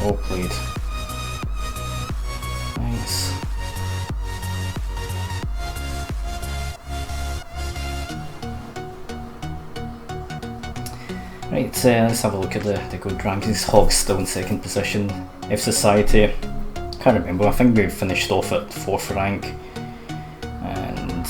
Well played. Nice. Right, let's have a look at the good rankings. Hogs still in second position. Fsociety, can't remember, I think we finished off at 4th rank. And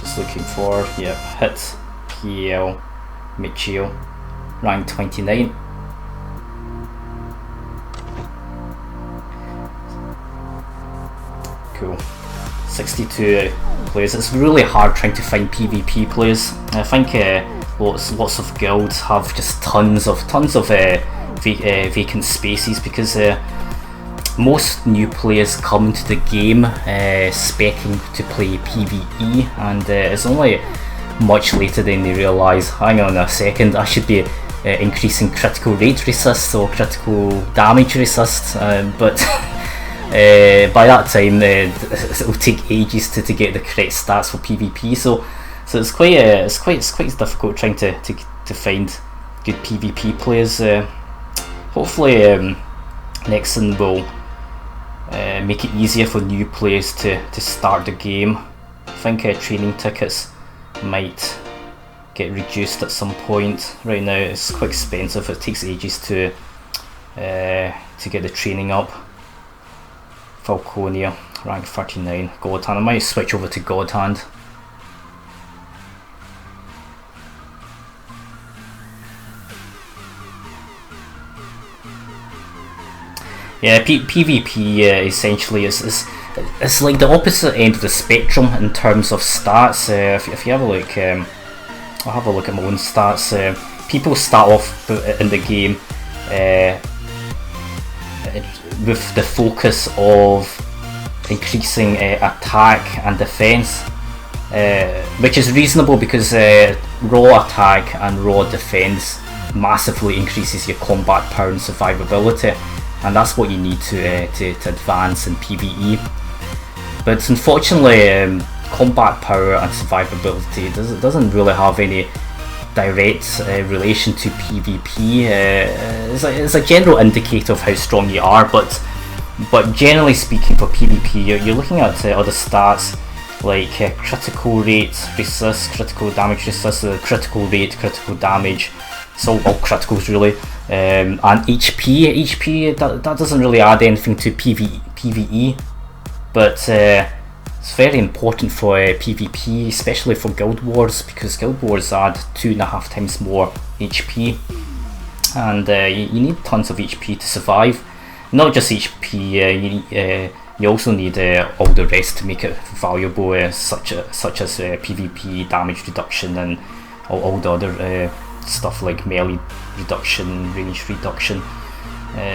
just looking for, yep, hit PL Mitchell, rank 29. Cool. 62 players. It's really hard trying to find PvP players. I think lots of guilds have just tons of vacant spaces because most new players come into the game speccing to play PvE, and it's only much later than they realise, hang on a second, I should be increasing critical rate resist or critical damage resist, but by that time it will take ages to get the correct stats for PvP, so it's quite difficult trying to find good PvP players. Hopefully Nexon will make it easier for new players to start the game. I think training tickets might get reduced at some point. Right now it's quite expensive, it takes ages to get the training up. Falconia, rank 39, God Hand. I might switch over to God Hand. Yeah, PvP essentially is like the opposite end of the spectrum in terms of stats. If you have a look, I'll have a look at my own stats. People start off in the game with the focus of increasing attack and defense, which is reasonable because raw attack and raw defense massively increases your combat power and survivability, and that's what you need to advance in PvE. But unfortunately, combat power and survivability doesn't really have any direct relation to PvP. It's a general indicator of how strong you are, but generally speaking for PvP you're looking at other stats like critical rate resist, critical damage resist, critical rate, critical damage, so all criticals really, and HP that doesn't really add anything to PvE, but it's very important for PvP, especially for Guild Wars, because Guild Wars add 2.5 times more HP, and you need tons of HP to survive. Not just HP, you also need all the rest to make it valuable, such as PvP damage reduction and all the other stuff like melee reduction, range reduction.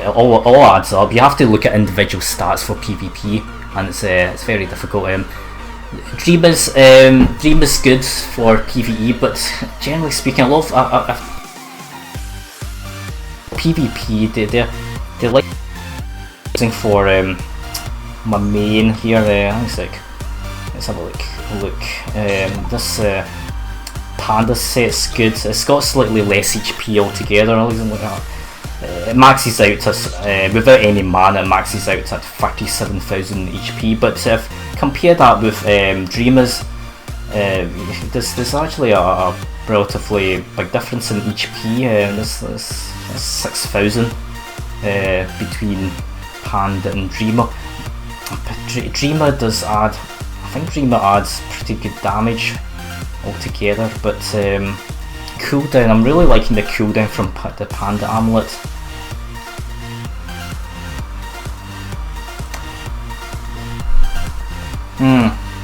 All adds up. You have to look at individual stats for PvP, and it's very difficult. Dream is good for PvE, but generally speaking, a lot of PvP they like using for my main here. Hang on a sec. Let's have a look. This Panda set's good. It's got slightly less HP altogether. It maxes out at, without any mana, it maxes out at 37,000 HP, but compare that with Dreamers, there's actually a relatively big difference in HP. There's 6,000 between Panda and Dreamer. Dreamer does add, I think Dreamer adds pretty good damage altogether, but cooldown, I'm really liking the cooldown from the Panda Amulet.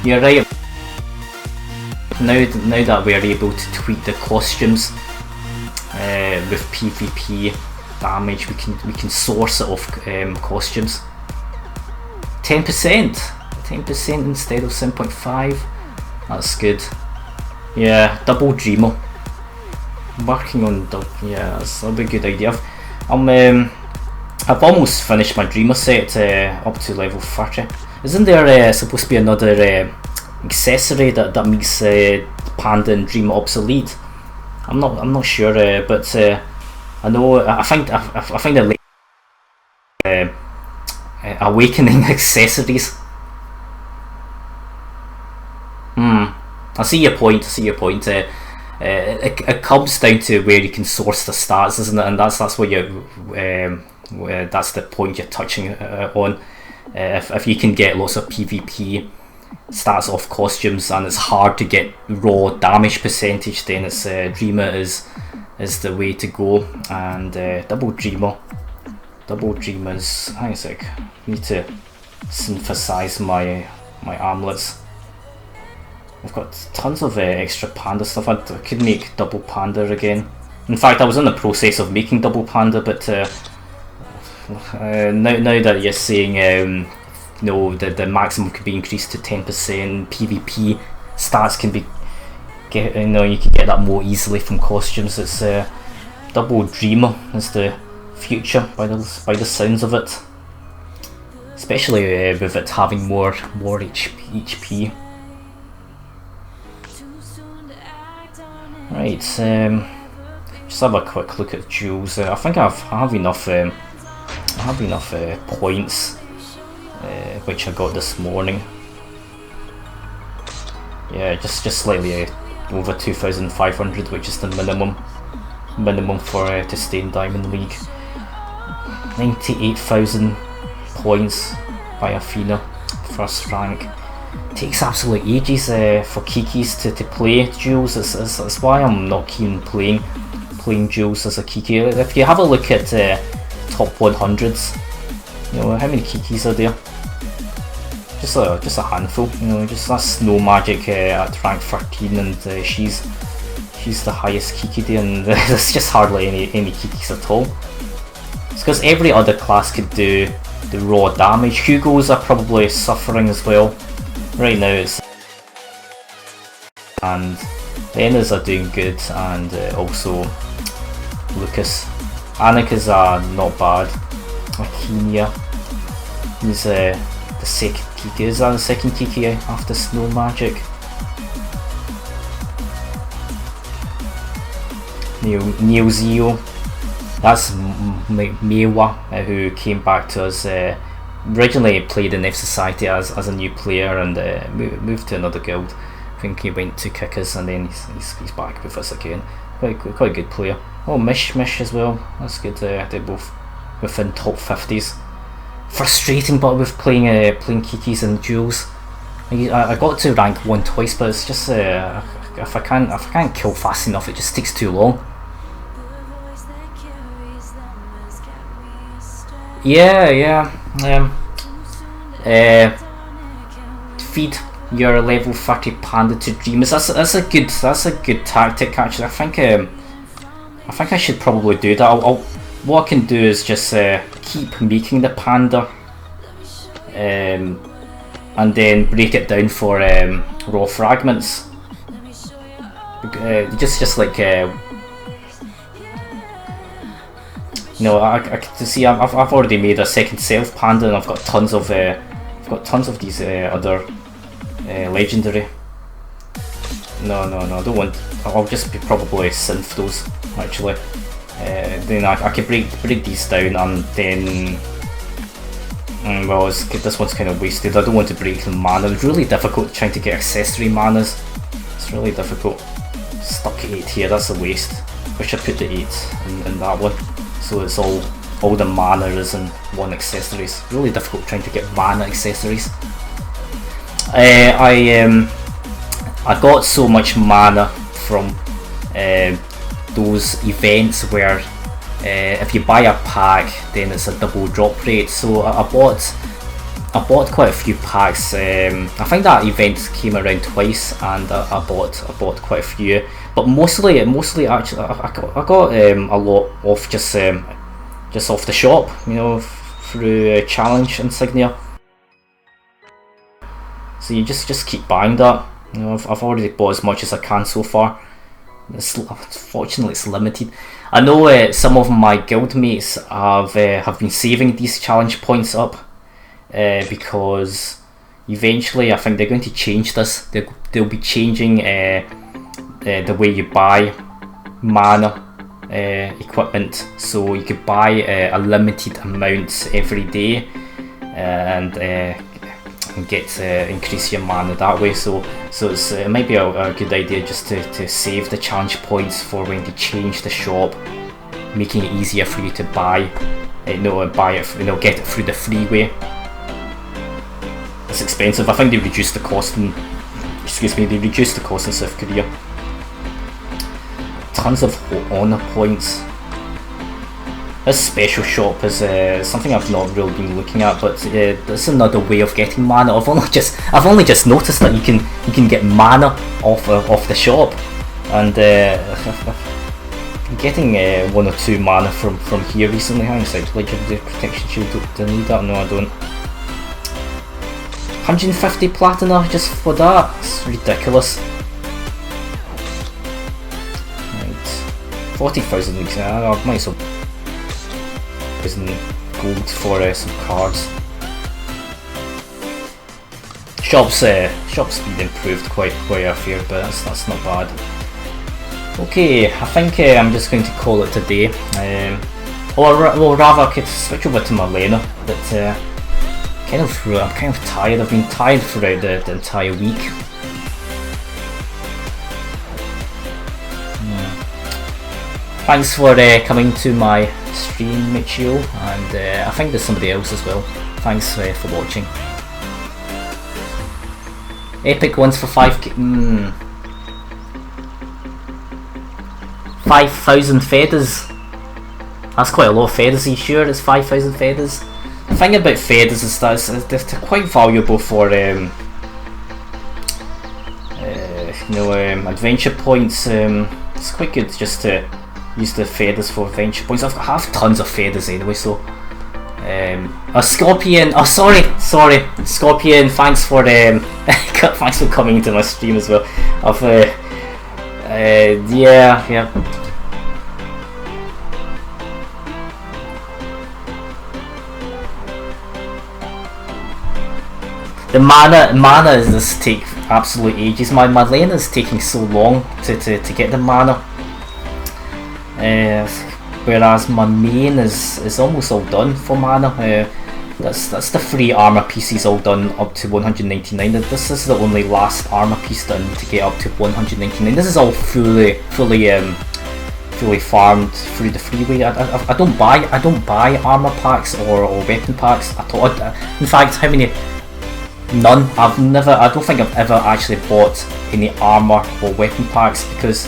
You're right. Now that we're able to tweak the costumes with PvP damage, we can source it off costumes. 10% instead of 7.5. That's good. Yeah, double Dreamer. Working on yeah, that'll be a good idea. I've almost finished my Dreamer set up to level 30. Isn't there supposed to be another accessory that makes Panda and Dream obsolete? I'm not sure, but I know I think the awakening accessories. I see your point. It comes down to where you can source the stats, isn't it? And that's where that's the point you're touching on. If you can get lots of PvP stats off costumes and it's hard to get raw damage percentage, then it's Dreamer is the way to go. And double Dreamers. Hang on a sec. I need to synthesize my armlets. I've got tons of extra Panda stuff. I could make double Panda again. In fact, I was in the process of making double Panda, but now that you're saying the maximum could be increased to 10%, PvP stats can be you can get that more easily from costumes. It's double Dreamer is the future by the sounds of it, especially with it having more HP. Right, just have a quick look at jewels. I think I have enough points, which I got this morning. Yeah, just slightly over 2,500, which is the minimum for to stay in Diamond League. 98,000 points by Athena, first rank. Takes absolute ages for Kikis to play duels. That's why I'm not keen playing duels as a Kiki. If you have a look at top 100s, how many Kikis are there? Just a handful. Just that Snow Magic at rank 13, and she's the highest Kiki there, and there's just hardly any Kikis at all. It's because every other class could do the raw damage. Hugos are probably suffering as well. Right now and the Ennas are doing good, and also Lucas. Annika's are not bad. Akenia is the second Kiki. Is that the second Kiki after Snow Magic? Neo Zeo. That's Mewa, who came back to us. Originally played in Fsociety as a new player, and moved to another guild. I think he went to Kickers, and then he's back with us again. Quite a good player. Oh, Mish as well. That's good. They're both within top 50s. Frustrating, but with playing Kikis and duels. I got to rank 1 twice, but it's just if I can't kill fast enough, it just takes too long. Yeah. Feed your level 30 Panda to Dreamers. That's a good tactic, actually. I think I should probably do that. What I can do is just keep making the Panda, and then break it down for raw fragments. Just like I can see I've already made a second self Panda, and I've got tons of these other legendary. No, I don't want. I'll just probably synth those actually. Then I can break these down, and then well, this one's kind of wasted. I don't want to break the mana. It's really difficult trying to get accessory manas. It's really difficult. Stuck at 8 here. That's a waste. Wish I put the 8 in that one. So it's all the mana is in one accessories. Really difficult trying to get mana accessories. I got so much mana from those events where if you buy a pack, then it's a double drop rate. So I bought quite a few packs. I think that event came around twice, and I bought quite a few. But mostly actually, I got a lot off just off the shop, through challenge insignia. So you just keep buying that. I've already bought as much as I can so far. Fortunately, it's limited. I know some of my guildmates have been saving these challenge points up because eventually I think they're going to change this. They'll be changing the way you buy mana equipment. So you could buy a limited amount every day, and get increase your mana that way. So it might be a good idea just to save the challenge points for when they change the shop, making it easier for you to buy get it through the freeway. It's expensive. I think they reduced the cost in South Korea. Tons of honor points. This special shop is something I've not really been looking at, but it's another way of getting mana. I've only just noticed that you can get mana off the shop, and getting 1 or 2 mana from here recently. Hang on a sec, legendary protection shield. Do I need that? No, I don't. 150 platina just for that? It's ridiculous. Right, 40,000 weeks. I might as well gold for some cards. Shop's been improved quite a fair bit. That's not bad. Okay, I think I'm just going to call it a day. Or rather, I could switch over to my laner, but I'm kind of tired. I've been tired throughout the entire week. Thanks for coming to my stream, Michio, and I think there's somebody else as well. Thanks for watching. Epic ones for 5k. 5,000 feathers. That's quite a lot of feathers. Are you sure it's 5,000 feathers? The thing about feathers is that they're quite valuable for adventure points. It's quite good just to use the feathers for adventure points. I have tons of feathers anyway, so a Scorpion. Oh, sorry, Scorpion. Thanks for thanks for coming into my stream as well. Yeah. The mana is just take absolute ages. My lane is taking so long to get the mana. Whereas my main is almost all done for mana. That's the 3 armor pieces all done up to 199. This is the only last armor piece that I need to get up to 199. This is all fully farmed through the freeway. I don't buy armor packs or weapon packs at all. In fact, how many? None. I don't think I've ever actually bought any armor or weapon packs because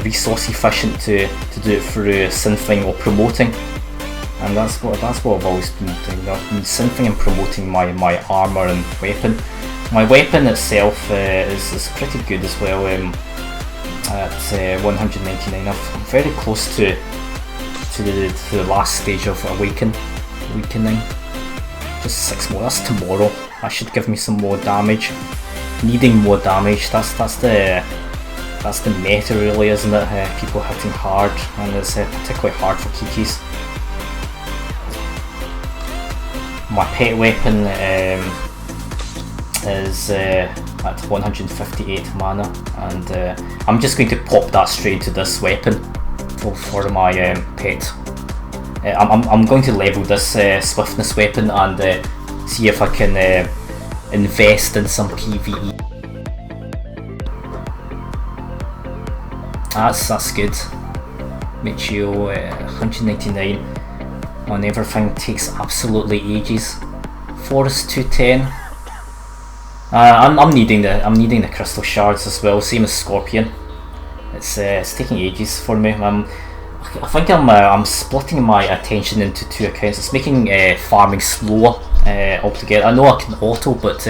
resource efficient to do it through synthing or promoting, and that's what I've always been doing. I've been synthing and promoting my armor and weapon. My weapon itself is pretty good as well. At 199, I'm very close to the last stage of awakening. Just 6 more. That's tomorrow. That should give me some more damage. Needing more damage. That's the meta, really, isn't it? People hitting hard, and it's particularly hard for Kikis. My pet weapon is at 158 mana, and I'm just going to pop that straight into this weapon for my pet. I'm going to level this swiftness weapon and see if I can invest in some PvE. That's good. Michio 199 on everything takes absolutely ages. Forest 210. I'm needing the crystal shards as well. Same as Scorpion. It's taking ages for me. I think I'm splitting my attention into 2 accounts. It's making farming slower altogether. I know I can auto, but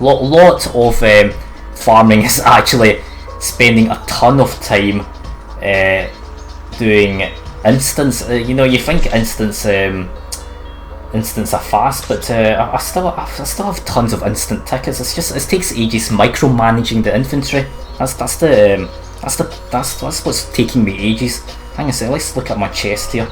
lot of farming is actually spending a ton of time doing instants. You think instants are fast, but I still have tons of instant tickets. It takes ages micromanaging the infantry. That's what's taking me ages. Hang on a second, let's look at my chest here.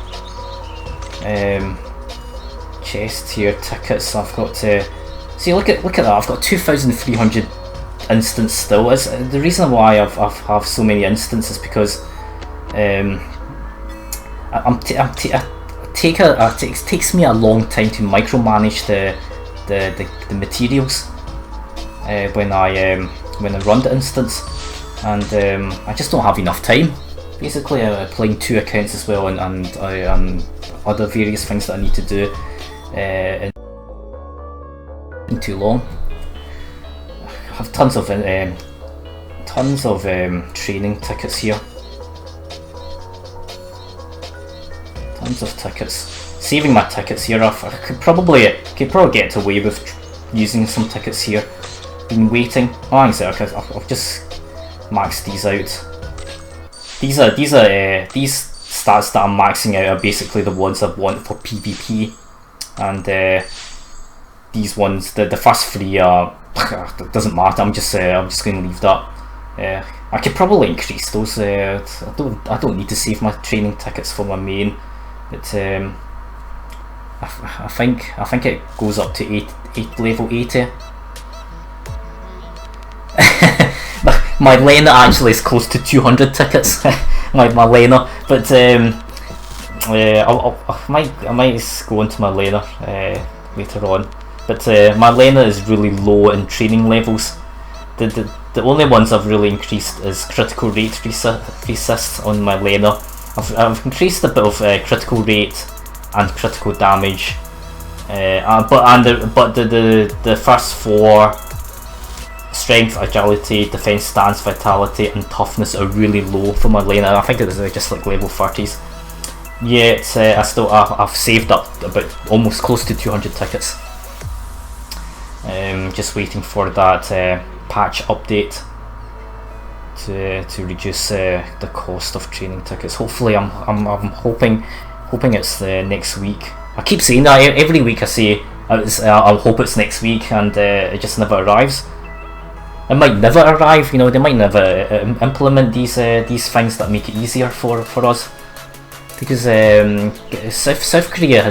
Chest here, tickets. I've got see, look at that. I've got 2,300 instance still. Is the reason why I've have so many instances because it takes me a long time to micromanage the materials when I run the instance, and I just don't have enough time. Basically, playing 2 accounts as well, and other various things that I need to do in too long. I have tons of training tickets here. Tons of tickets. Saving my tickets here. I could probably get away with using some tickets here. Been waiting. Oh, I've just maxed these out. These stats that I'm maxing out are basically the ones I want for PvP, and these ones, the first 3 are it doesn't matter. I'm just going to leave that. I could probably increase those. I don't need to save my training tickets for my main, but I think it goes up to level 80. My Lena actually is close to 200 tickets. my Lena, but I might go into my Lena later on. But my Lena is really low in training levels. The only ones I've really increased is critical rate resist on my Lena. I've increased a bit of critical rate and critical damage, but the first 4. Strength, agility, defense, stance, vitality, and toughness are really low for my Lena. I think it's just like level 30s. Yet I've saved up about almost close to 200 tickets. Just waiting for that patch update to reduce the cost of training tickets. Hopefully, I'm hoping it's next week. I keep saying that every week. I say I'll hope it's next week, and it just never arrives. It might never arrive, you know. They might never implement these things that make it easier for us, because South Korea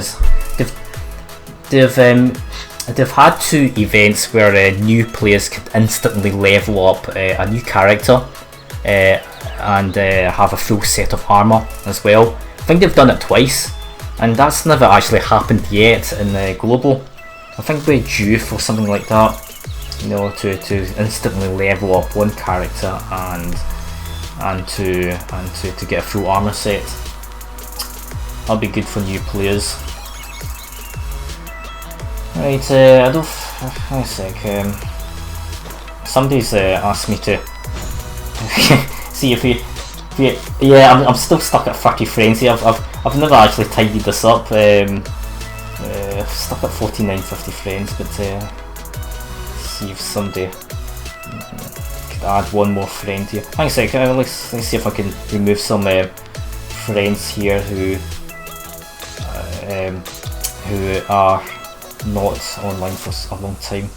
they've had 2 events where new players could instantly level up a new character and have a full set of armor as well. I think they've done it twice, and that's never actually happened yet in global. I think we're due for something like that. You know, to instantly level up one character and to get a full armor set. That'll be good for new players. Right, I don't. Hang a sec. Somebody's asked me to see if we. Yeah, I'm still stuck at 30 frames here. I've never actually tidied this up. Stuck at 49-50 frames, but. See if somebody could add one more friend here. Hang on a sec, let's see if I can remove some friends here who are not online for a long time.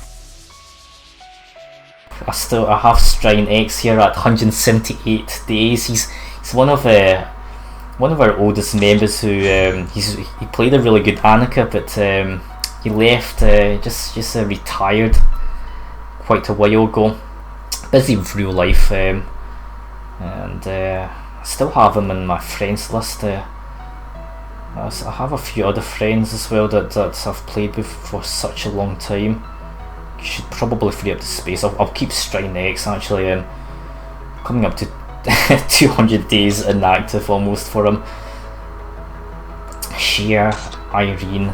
I have Strine X here at 178 days. He's one of our oldest members who he played a really good Annika, but he left, just retired quite a while ago. Busy with real life, and I still have him in my friends list. I have a few other friends as well that I've played with for such a long time. Should probably free up the space. I'll keep Strine X actually. Coming up to 200 days inactive almost for him. Cher, Irene,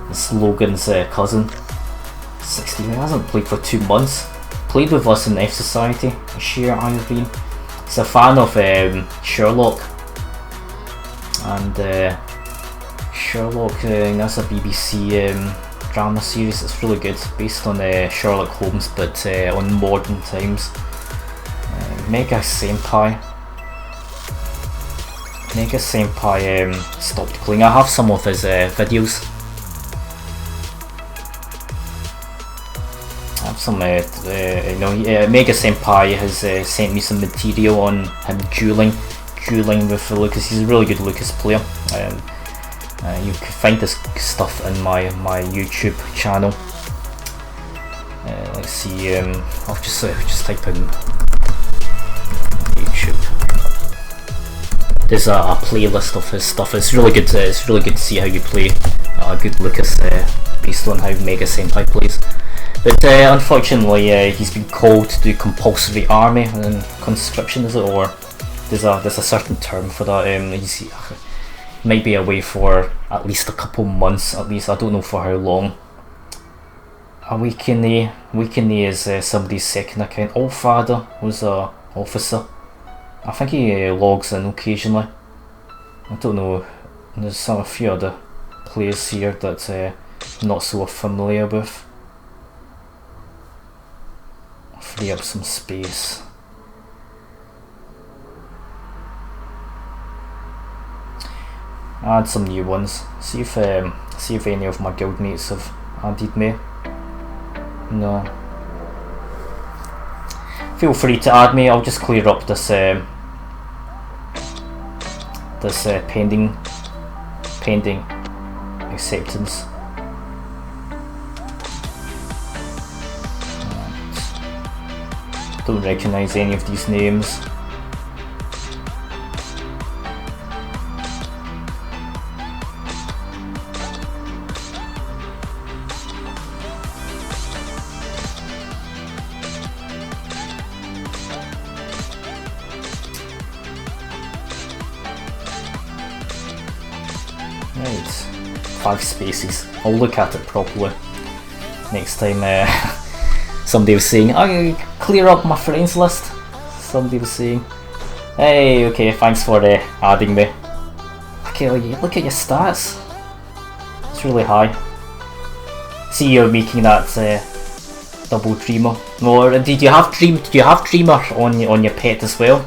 it's Logan's cousin. 60. He hasn't played for 2 months. Played with us in Fsociety. Cher, Irene. He's a fan of Sherlock. And Sherlock, that's a BBC drama series. It's really good, based on Sherlock Holmes, but on modern times. Mega Senpai stopped playing. I have some of his videos. I have some, Mega Senpai has sent me some material on him dueling with Lucas. He's a really good Lucas player. You can find this stuff in my YouTube channel. Let's see, I'll just type in YouTube. There's a playlist of his stuff. It's really good. It's really good to see how you play. Good Lucas, based on how Mega Senpai plays. But unfortunately, he's been called to do compulsory army and conscription, is it, or there's a certain term for that. He might be away for at least a couple months, at least. I don't know for how long. Awakene is somebody's second account. Allfather was a officer. I think he logs in occasionally. I don't know. There's a few other players here that I'm not so familiar with. Free up some space. Add some new ones. See if any of my guildmates have added me. No. Feel free to add me. I'll just clear up this pending acceptance. Don't recognise any of these names. Right, 5 spaces. I'll look at it properly next time. Somebody was saying, "I clear up my friends list." Somebody was saying, "Hey, okay, thanks for adding me." Okay, look at your stats. It's really high. See, you're making that double dreamer. Or did you have dreamer on your pet as well?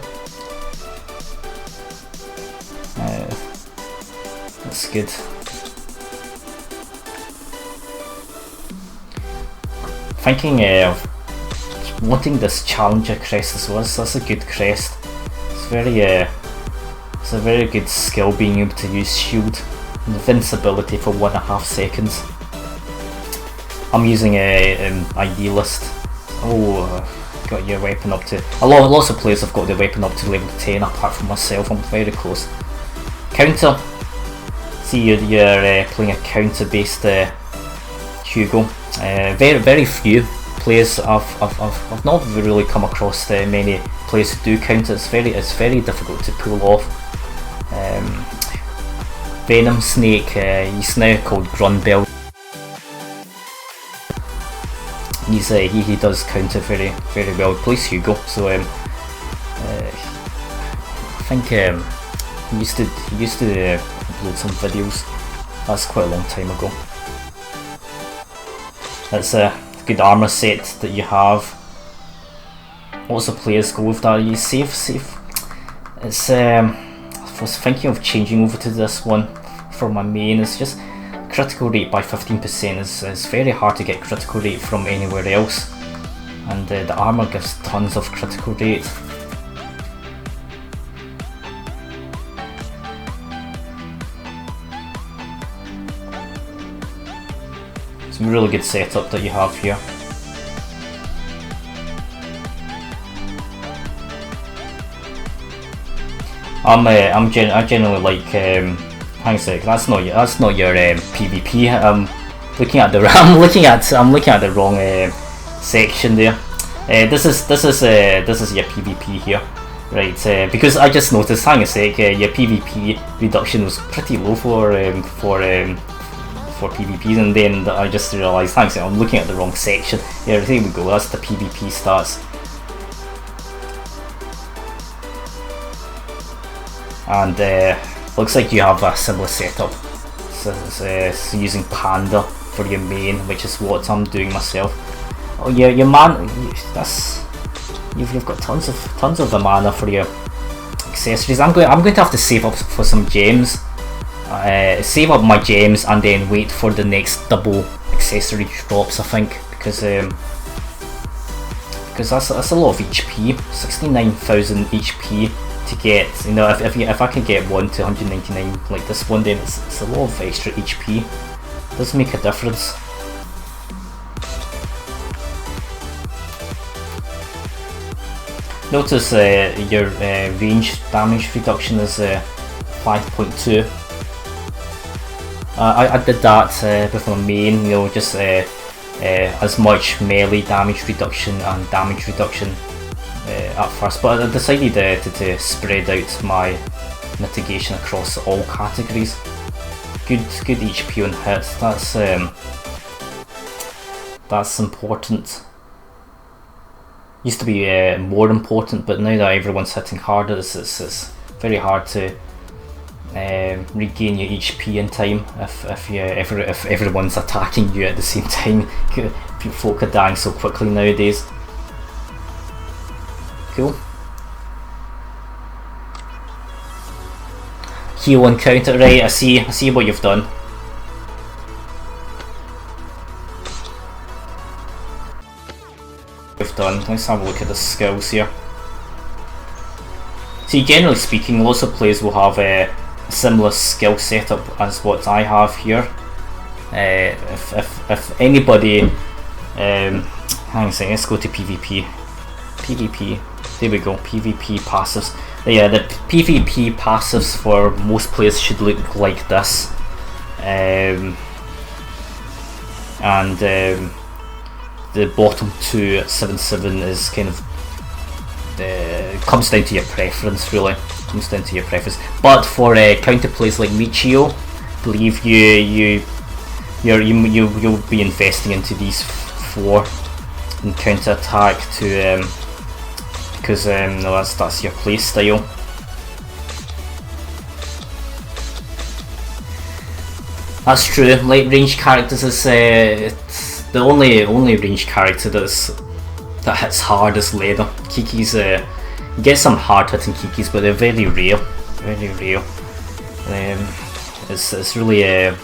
That's good. Thinking of wanting this challenger crest as well. So that's a good crest. It's it's a very good skill being able to use shield, invincibility for 1.5 seconds. I'm using a idealist. Oh, got your weapon up to. Lots of players have got their weapon up to level 10. Apart from myself, I'm very close. Counter. See, you're playing a counter-based Hugo. Very few players I've not really come across many players who do counter. It's very difficult to pull off. Venom Snake, he's now called Grunbelt. He does counter very well. He plays Hugo, so I think he used to upload some videos. That's quite a long time ago. That's a good armor set that you have. Lots of players go with that. You save. It's I was thinking of changing over to this one for my main. It's just critical rate by 15%. It's very hard to get critical rate from anywhere else, and the armor gives tons of critical rate. It's a really good setup that you have here. I generally like. Hang on a sec. That's not your PvP. I'm looking at the wrong section there. This is your PvP here, right? Because I just noticed. Hang on a sec. Your PvP reduction was pretty low for PvPs, and then I just realised, hang on a sec, I'm looking at the wrong section. Yeah, there we go. That's the PvP stats. And looks like you have a similar setup. So it's using Panda for your main, which is what I'm doing myself. Oh yeah, your man. You've got tons of the mana for your accessories. I'm going to have to save up for some gems. Save up my gems and then wait for the next double accessory drops. I think because that's a lot of HP. 69,000 HP. To get, you know, if I can get one to 199 like this one, then it's a lot of extra HP. It does make a difference. Notice your range damage reduction is 5.2. I did that with my main, just as much melee damage reduction and damage reduction at first, but I decided to spread out my mitigation across all categories. Good HP on hit. That's important. Used to be more important, but now that everyone's hitting harder, it's very hard to regain your HP in time if everyone's attacking you at the same time. Folk are dying so quickly nowadays. Cool. Heal and counter, right? I see what you've done. Let's have a look at the skills here. See, generally speaking, lots of players will have a similar skill setup as what I have here. If anybody, hang on a second, let's go to PvP. PvP, there we go. PvP passives. Yeah, the PvP passives for most players should look like this. The bottom two at 7.7 is kind of comes down to your preference, really. Comes down to your preference. But for counter plays like Michio, I believe you'll be investing into these 4 in counter attack to because no, that's your play style. That's true. Light range characters is it's the only range character that hits hard is Leather. Kiki's you get some hard hitting Kikis, but they're very rare. Very rare. It's really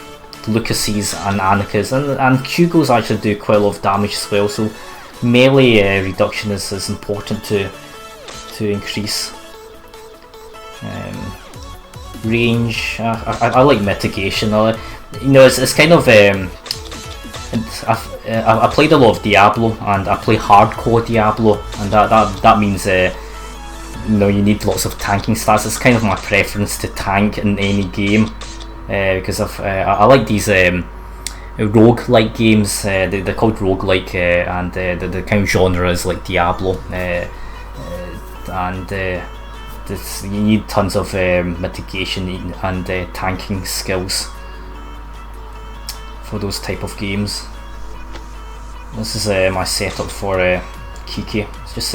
Lucas's and Annika's, and Hugo's actually do quite a lot of damage as well. So melee reduction is important to increase. Range. I like mitigation. It's kind of. I played a lot of Diablo, and I play hardcore Diablo, and that means you need lots of tanking stats. It's kind of my preference to tank in any game, because I like these rogue-like games. They're called rogue-like, and the kind of genre is like Diablo, and you need tons of mitigation and tanking skills for those type of games. This is my setup for Kiki. It's just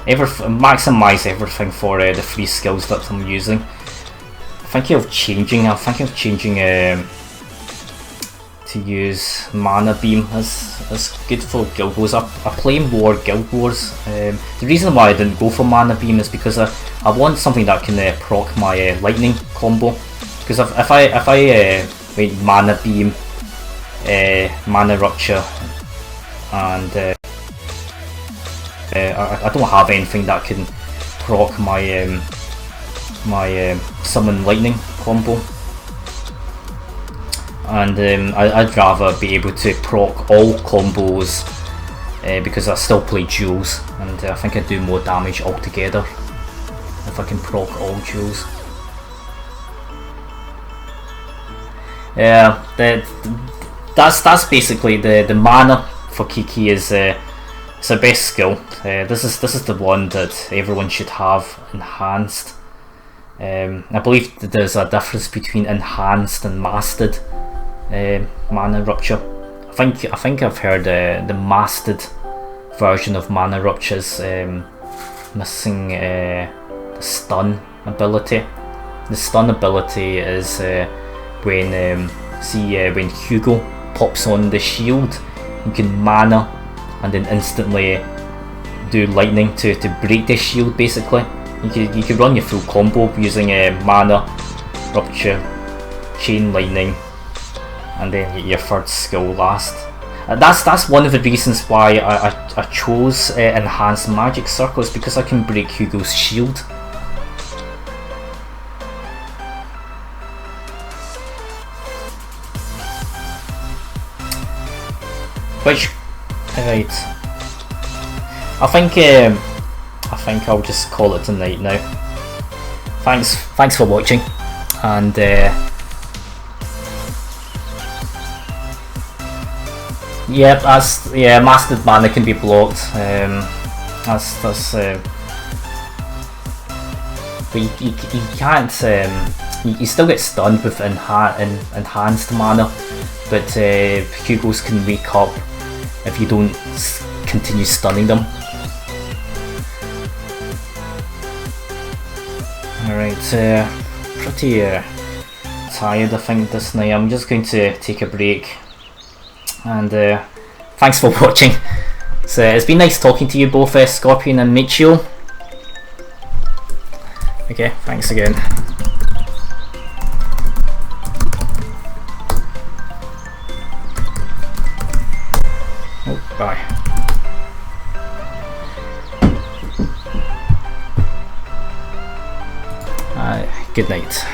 maximise everything for the 3 skills that I'm using. I'm thinking of changing to use Mana Beam as good for Guild Wars. I play more Guild Wars. The reason why I didn't go for Mana Beam is because I want something that can proc my lightning combo. Because if I wait Mana Beam, Mana Rupture, and I don't have anything that can proc my my summon lightning combo, and I'd rather be able to proc all combos because I still play duels, and I think I do more damage altogether if I can proc all duels. Yeah, that's basically the mana for Kiki is it's her best skill. This is the one that everyone should have enhanced. I believe that there's a difference between enhanced and mastered Mana Rupture. I think I've heard the mastered version of Mana Rupture is missing the stun ability. The stun ability is when when Hugo pops on the shield, you can mana and then instantly do lightning to break the shield. Basically, you could run your full combo using mana, rupture, chain lightning, and then your third skill last. That's one of the reasons why I chose enhanced magic circles, because I can break Hugo's shield. Which, right, I think I think I'll just call it a night now. Thanks for watching, and yeah, mastered mana can be blocked. That's but you can't. You still get stunned with enhanced mana, but Hugos can wake up if you don't continue stunning them. Alright, pretty tired I think this night. I'm just going to take a break, and thanks for watching. So it's been nice talking to you both, Scorpion and Michio. Okay, thanks again. Oh, bye. Good night.